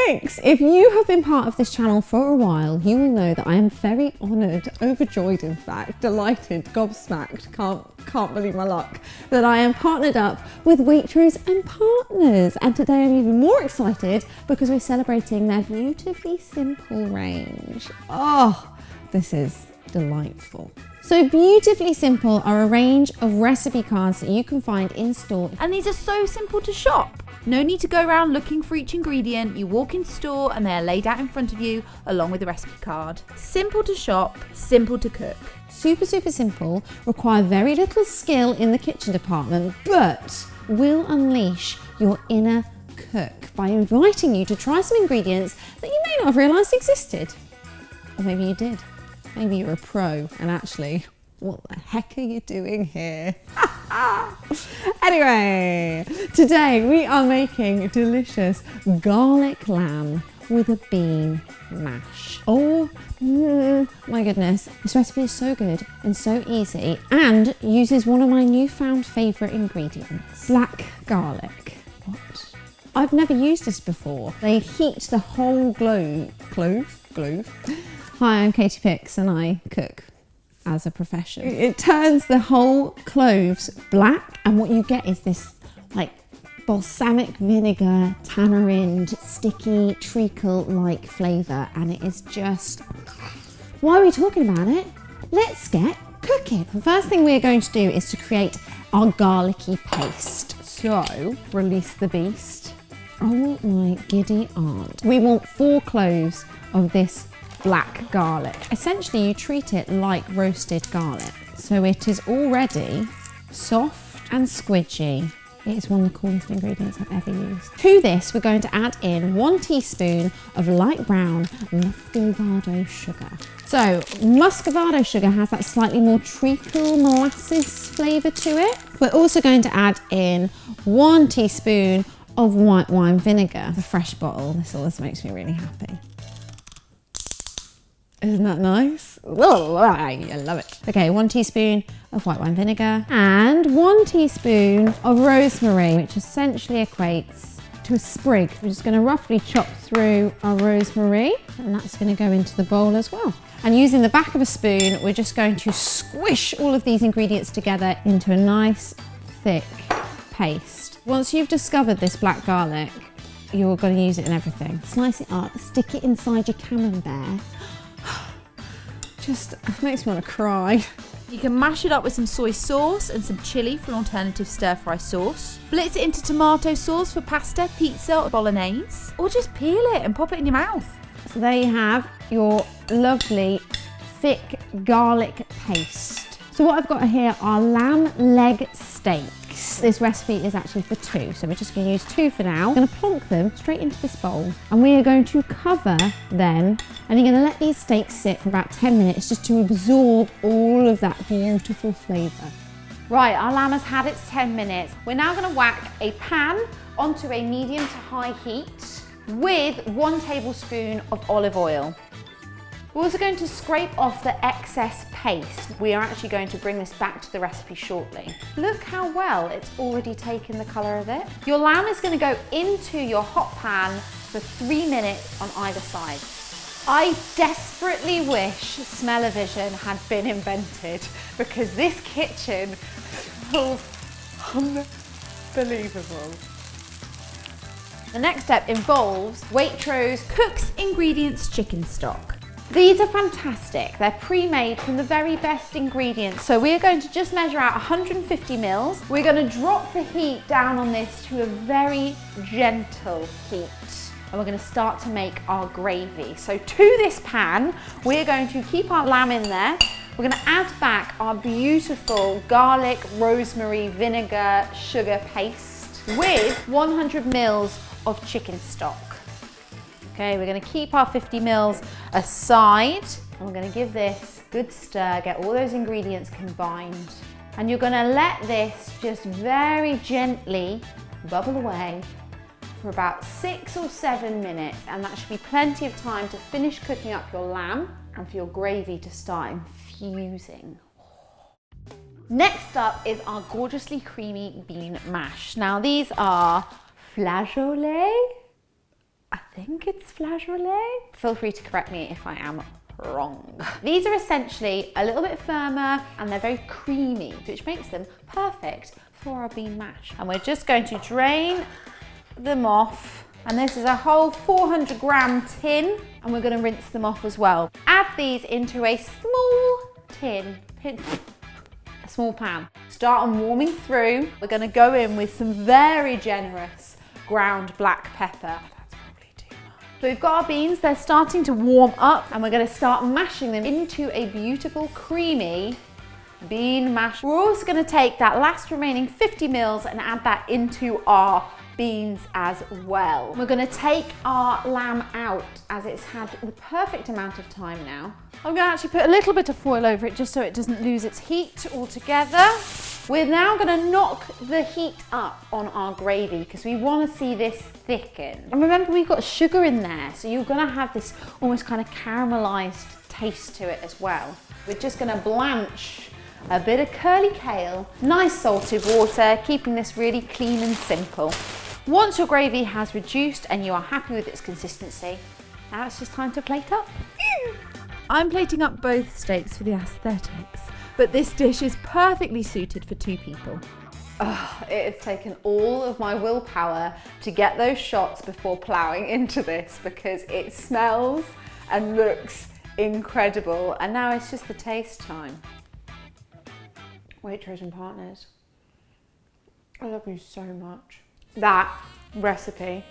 Thanks! If you have been part of this channel for a while, you will know that I am very honoured, overjoyed in fact, delighted, gobsmacked, can't believe my luck, that I am partnered up with Waitrose Partners. And today I'm even more excited because we're celebrating their beautifully simple range. Oh, this is delightful. So Beautifully Simple are a range of recipe cards that you can find in store. And these are so simple to shop. No need to go around looking for each ingredient. You walk in store and they are laid out in front of you along with the recipe card. Simple to shop, simple to cook. Super simple, require very little skill in the kitchen department, but will unleash your inner cook by inviting you to try some ingredients that you may not have realised existed. Or maybe you did. Maybe you're a pro and actually, what the heck are you doing here? Anyway, today we are making delicious garlic lamb with a bean mash. Oh my goodness, this recipe is so good and so easy and uses one of my newfound favourite ingredients, black garlic. What? I've never used this before. They heat the whole clove. Hi, I'm Katie Picks and I cook as a profession. It turns the whole cloves black and what you get is this like balsamic vinegar, tamarind, sticky treacle-like flavour, and it is just... Why are we talking about it? Let's get cooking. The first thing we're going to do is to create our garlicky paste. So, release the beast. Oh my giddy aunt. We want 4 cloves of this black garlic. Essentially, you treat it like roasted garlic. So it is already soft and squidgy. It is one of the coolest ingredients I've ever used. To this, we're going to add in 1 teaspoon of light brown muscovado sugar. So muscovado sugar has that slightly more treacle molasses flavour to it. We're also going to add in 1 teaspoon of white wine vinegar, a fresh bottle. This always makes me really happy. Isn't that nice? Oh, I love it. Okay, 1 teaspoon of white wine vinegar and 1 teaspoon of rosemary, which essentially equates to a sprig. We're just going to roughly chop through our rosemary and that's going to go into the bowl as well. And using the back of a spoon, we're just going to squish all of these ingredients together into a nice thick paste. Once you've discovered this black garlic, you're going to use it in everything. Slice it up, stick it inside your camembert. Just makes me want to cry. You can mash it up with some soy sauce and some chilli for an alternative stir-fry sauce. Blitz it into tomato sauce for pasta, pizza or bolognese. Or just peel it and pop it in your mouth. So there you have your lovely thick garlic paste. So what I've got here are lamb leg steaks. This recipe is actually for 2, so we're just going to use 2 for now. I'm going to plonk them straight into this bowl and we are going to cover them, and you're going to let these steaks sit for about 10 minutes just to absorb all of that beautiful flavour. Right, our lamb has had its 10 minutes. We're now going to whack a pan onto a medium to high heat with 1 tablespoon of olive oil. We're also going to scrape off the excess paste. We are actually going to bring this back to the recipe shortly. Look how well it's already taken the colour of it. Your lamb is going to go into your hot pan for 3 minutes on either side. I desperately wish smell-o-vision had been invented because this kitchen smells unbelievable. The next step involves Waitrose Cook's Ingredients chicken stock. These are fantastic. They're pre-made from the very best ingredients. So we're going to just measure out 150 mils. We're going to drop the heat down on this to a very gentle heat. And we're going to start to make our gravy. So to this pan, we're going to keep our lamb in there. We're going to add back our beautiful garlic, rosemary, vinegar, sugar paste with 100 mils of chicken stock. Okay, we're going to keep our 50 mils aside and we're going to give this a good stir, get all those ingredients combined. And you're going to let this just very gently bubble away for about 6 or 7 minutes, and that should be plenty of time to finish cooking up your lamb and for your gravy to start infusing. Next up is our gorgeously creamy bean mash. Now these are flageolets. I think it's flageolet. Feel free to correct me if I am wrong. These are essentially a little bit firmer and they're very creamy, which makes them perfect for our bean mash. And we're just going to drain them off. And this is a whole 400 gram tin, and we're going to rinse them off as well. Add these into a small a small pan. Start on warming through. We're going to go in with some very generous ground black pepper. So we've got our beans, they're starting to warm up, and we're going to start mashing them into a beautiful creamy bean mash. We're also going to take that last remaining 50 mils and add that into our beans as well. We're going to take our lamb out as it's had the perfect amount of time now. I'm going to actually put a little bit of foil over it just so it doesn't lose its heat altogether. We're now going to knock the heat up on our gravy because we want to see this thicken. And remember, we've got sugar in there, so you're going to have this almost kind of caramelized taste to it as well. We're just going to blanch a bit of curly kale, nice salted water, keeping this really clean and simple. Once your gravy has reduced and you are happy with its consistency, now it's just time to plate up. I'm plating up both steaks for the aesthetics, but this dish is perfectly suited for 2 people. Oh, it has taken all of my willpower to get those shots before ploughing into this because it smells and looks incredible. And now it's just the taste time. Waitrose Partners, I love you so much. That recipe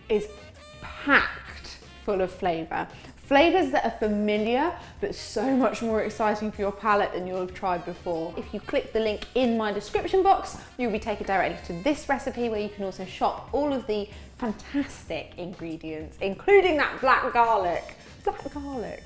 is packed full of flavour. Flavours that are familiar, but so much more exciting for your palate than you'll have tried before. If you click the link in my description box, you'll be taken directly to this recipe where you can also shop all of the fantastic ingredients, including that black garlic. Black garlic.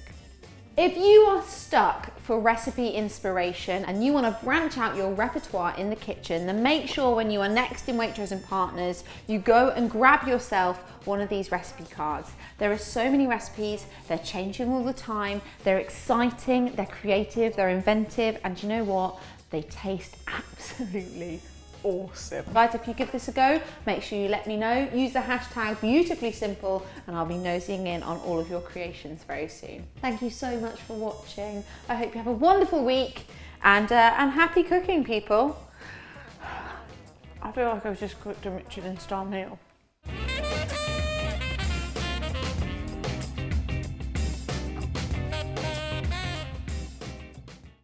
If you are stuck for recipe inspiration and you want to branch out your repertoire in the kitchen, then make sure when you are next in Waitrose Partners, you go and grab yourself one of these recipe cards. There are so many recipes, they're changing all the time, they're exciting, they're creative, they're inventive, and you know what? They taste absolutely awesome. Guys, if you give this a go, make sure you let me know. Use the hashtag beautifully simple and I'll be nosing in on all of your creations very soon. Thank you so much for watching. I hope you have a wonderful week and happy cooking, people. I feel like I've just cooked a Michelin star meal.